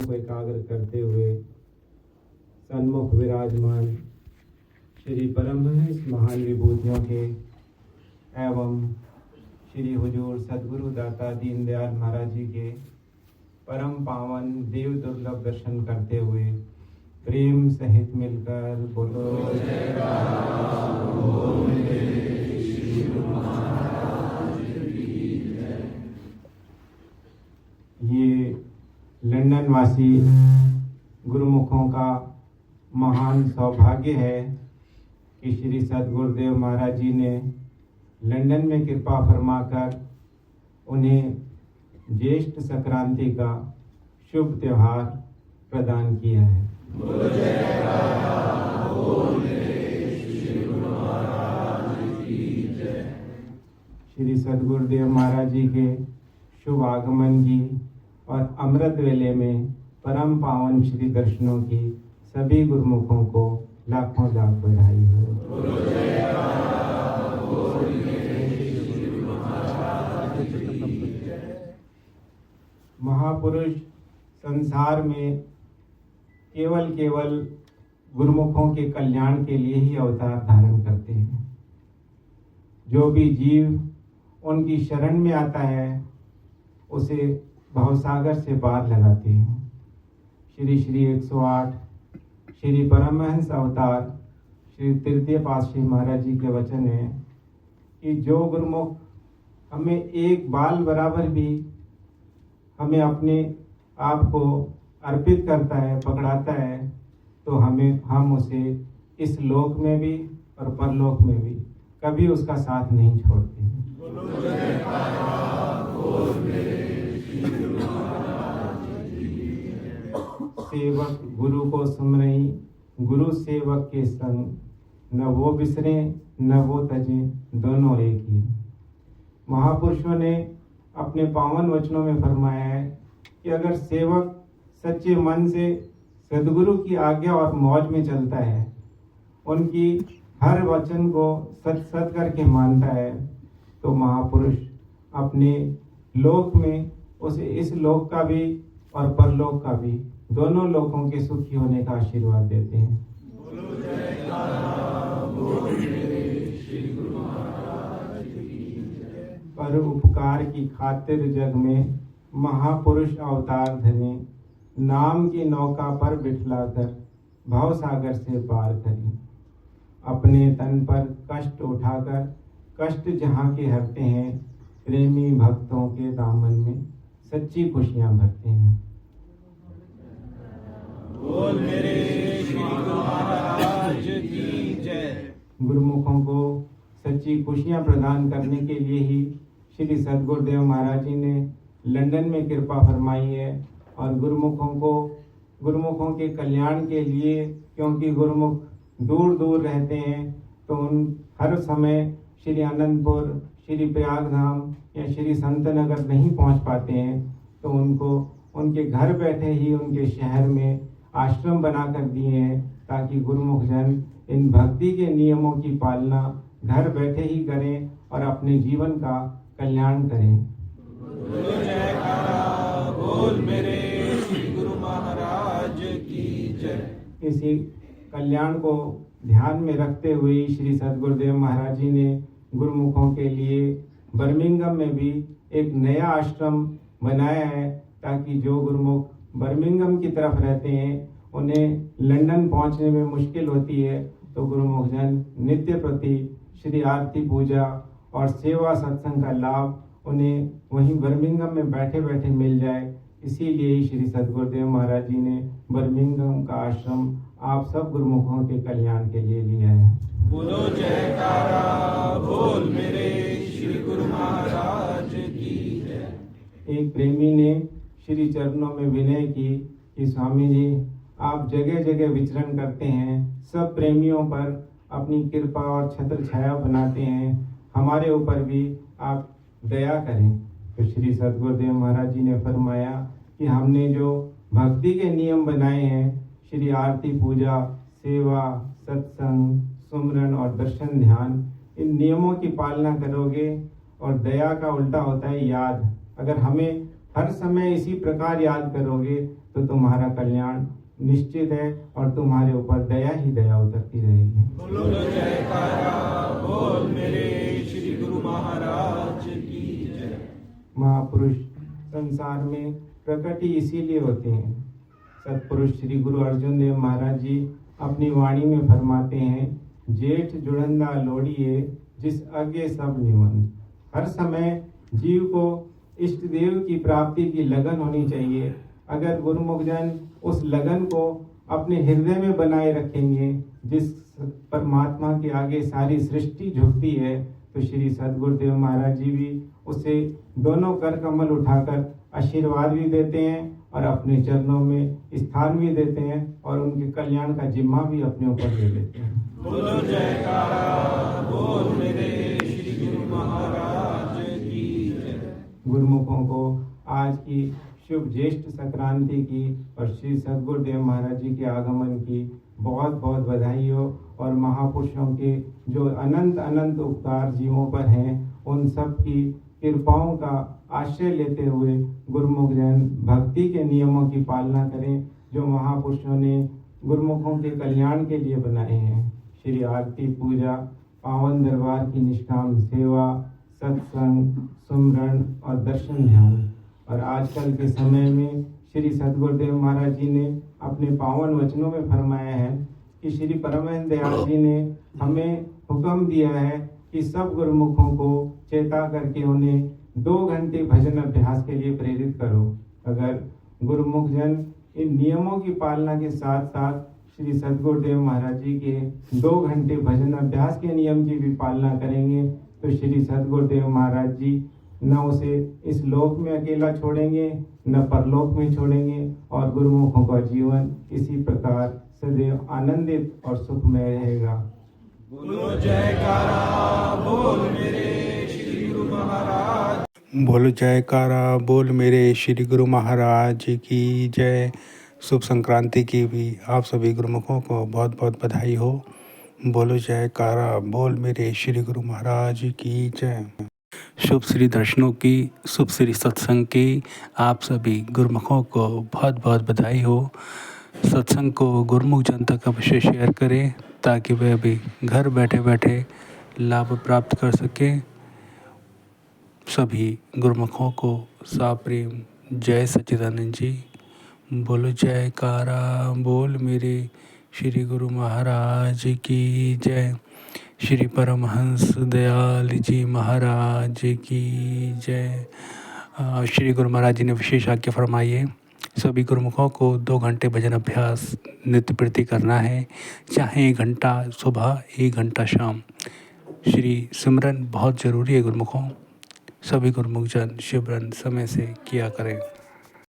को एकाग्र करते हुए सन्मुख विराजमान श्री परमहंस महान विभूतियों के एवं श्री हुजूर सद्गुरु दाता दीनदयाल महाराज जी के परम पावन देव दुर्लभ दर्शन करते हुए प्रेम सहित मिलकर बोलो ये लंदन वासी गुरुमुखों का महान सौभाग्य है कि श्री सद्गुरुदेव महाराज जी ने लंदन में कृपा फरमाकर उन्हें ज्येष्ठ संक्रांति का शुभ त्योहार प्रदान किया है। श्री सद्गुरुदेव महाराज जी के शुभ आगमन की और अमृत वेले में परम पावन श्री दर्शनों की सभी गुरुमुखों को लाखों लाख बधाई हो। महापुरुष संसार में केवल गुरुमुखों के कल्याण के लिए ही अवतार धारण करते हैं। जो भी जीव उनकी शरण में आता है उसे भवसागर से पार लगाते हैं। श्री 108 श्री परमहंस अवतार श्री तृतीय पातशाही महाराज जी के वचन है कि जो गुरुमुख हमें एक बाल बराबर भी हमें अपने आप को अर्पित करता है, पकड़ाता है, तो हम उसे इस लोक में भी और परलोक में भी कभी उसका साथ नहीं छोड़ते हैं। सेवक गुरु को सुमरई, गुरु सेवक के संग, न वो बिसरे न वो तजे, दोनों एक ही। महापुरुषों ने अपने पावन वचनों में फरमाया है कि अगर सेवक सच्चे मन से सद्गुरु की आज्ञा और मौज में चलता है, उनकी हर वचन को सच करके मानता है, तो महापुरुष अपने लोक में उसे इस लोक का भी और परलोक का भी दोनों लोकों के सुखी होने का आशीर्वाद देते हैं। पर उपकार की खातिर जग में महापुरुष अवतार धने, नाम की नौका पर बिठलाकर भव सागर से पार करें। अपने तन पर कष्ट उठाकर कष्ट जहाँ के हरते हैं, प्रेमी भक्तों के दामन में सच्ची खुशियां भरते हैं। बोल मेरे श्री गुरु महाराज की जय। गुरुमुखों को सच्ची खुशियां प्रदान करने के लिए ही श्री सद्गुरुदेव महाराज जी ने लंदन में कृपा फरमाई है और गुरुमुखों के कल्याण के लिए, क्योंकि गुरुमुख दूर दूर रहते हैं तो उन हर समय श्री आनंदपुर, श्री प्रयागधाम या श्री संतनगर नहीं पहुंच पाते हैं, तो उनको उनके घर बैठे ही उनके शहर में आश्रम बना कर दिए हैं ताकि गुरुमुख जन इन भक्ति के नियमों की पालना घर बैठे ही करें और अपने जीवन का कल्याण करें। बोल मेरे श्री गुरु महाराज की जय। इसी कल्याण को ध्यान में रखते हुए श्री सद्गुरुदेव महाराज जी ने गुरुमुखों के लिए बर्मिंघम में भी एक नया आश्रम बनाया है ताकि जो गुरुमुख बर्मिंघम की तरफ रहते हैं उन्हें लंदन पहुंचने में मुश्किल होती है, तो गुरुमुख जन नित्य प्रति श्री आरती पूजा और सेवा सत्संग का लाभ उन्हें वहीं बर्मिंघम में बैठे बैठे मिल जाए। इसीलिए श्री सद्गुरुदेव महाराज जी ने बर्मिंघम का आश्रम आप सब गुरुमुखों के कल्याण के लिए लिया है। बोलो जयकारा, बोल मेरे श्री गुरु महाराज की जय। एक प्रेमी ने श्री चरणों में विनय की कि स्वामी जी, आप जगह जगह विचरण करते हैं, सब प्रेमियों पर अपनी कृपा और छत्र छाया बनाते हैं, हमारे ऊपर भी आप दया करें। तो श्री सद्गुरुदेव महाराज जी ने फरमाया कि हमने जो भक्ति के नियम बनाए हैं, श्री आरती पूजा, सेवा, सत्संग, सुमरन और दर्शन ध्यान, इन नियमों की पालना करोगे। और दया का उल्टा होता है याद। अगर हमें हर समय इसी प्रकार याद करोगे तो तुम्हारा कल्याण निश्चित है और तुम्हारे ऊपर दया ही दया उतरती रहेगी। बोलो जयकारा बोल मेरे श्री गुरु महाराज की जय। महापुरुष संसार में प्रकट ही इसीलिए होते हैं। सतपुरुष श्री गुरु अर्जुन देव महाराज जी अपनी वाणी में फरमाते हैं, जेठ जुड़ंदा लोड़िए जिस आगे सब निवन। हर समय जीव को इष्ट देव की प्राप्ति की लगन होनी चाहिए। अगर गुरुमुख जन उस लगन को अपने हृदय में बनाए रखेंगे, जिस परमात्मा के आगे सारी सृष्टि झुकती है, तो श्री सद्गुरुदेव महाराज जी भी उसे दोनों कर कमल उठाकर आशीर्वाद भी देते हैं और अपने चरणों में स्थान भी देते हैं और उनके कल्याण का जिम्मा भी अपने ऊपर ले लेते हैं। बोलो जयकारा बोल मेरे श्री गुरु महाराज की जय। गुरुमुखों को आज की शुभ ज्येष्ठ संक्रांति की और श्री सद्गुरुदेव महाराज जी के आगमन की बहुत बहुत बधाई हो और महापुरुषों के जो अनंत अनंत उपकार जीवों पर हैं, उन सब की कृपाओं का आश्रय लेते हुए गुरुमुख जन भक्ति के नियमों की पालना करें, जो महापुरुषों ने गुरुमुखों के कल्याण के लिए बनाए हैं। श्री आरती पूजा, पावन दरबार की निष्काम सेवा, सत्संग, सुमरण और दर्शन ध्यान। और आजकल के समय में श्री सद्गुरुदेव महाराज जी ने अपने पावन वचनों में फरमाया है कि श्री परमहंस दयाल जी ने हमें हुक्म दिया है कि सब गुरुमुखों को चेता करके उन्हें 2 घंटे भजन अभ्यास के लिए प्रेरित करो। अगर गुरुमुख जन इन नियमों की पालना के साथ साथ श्री सद्गुरुदेव महाराज जी के 2 घंटे भजन अभ्यास के नियम की भी पालना करेंगे, तो श्री सद्गुरुदेव महाराज जी न उसे इस लोक में अकेला छोड़ेंगे, न परलोक में छोड़ेंगे और गुरुमुखों का जीवन इसी प्रकार सदैव आनंदित और सुखमय रहेगा। बोलो जयकारा बोल मेरे श्री गुरु महाराज। बोलो जयकारा बोल मेरे श्री गुरु महाराज की जय। शुभ संक्रांति की भी आप सभी गुरुमुखों को बहुत बहुत बधाई हो। बोलो जयकारा बोल मेरे श्री गुरु महाराज की जय। शुभ श्री दर्शनों की, शुभ श्री सत्संग की आप सभी गुरुमुखों को बहुत बहुत बधाई हो। सत्संग को गुरुमुख जनता का अवश्य शेयर करें ताकि वे भी घर बैठे बैठे लाभ प्राप्त कर सकें। सभी गुरुमुखों को साप्रेम जय सच्चिदानंद जी। बोलो जयकारा बोल मेरे श्री गुरु महाराज की जय। श्री परमहंस दयाल जी महाराज की जय। श्री गुरु महाराज जी ने विशेष आज्ञा फरमाई है, सभी गुरुमुखों को 2 घंटे भजन अभ्यास नित्य प्रति करना है, चाहे 1 घंटा सुबह 1 घंटा शाम। श्री सिमरन बहुत ज़रूरी है गुरुमुखों, सभी गुरुमुख जन शिवरन समय से किया करें।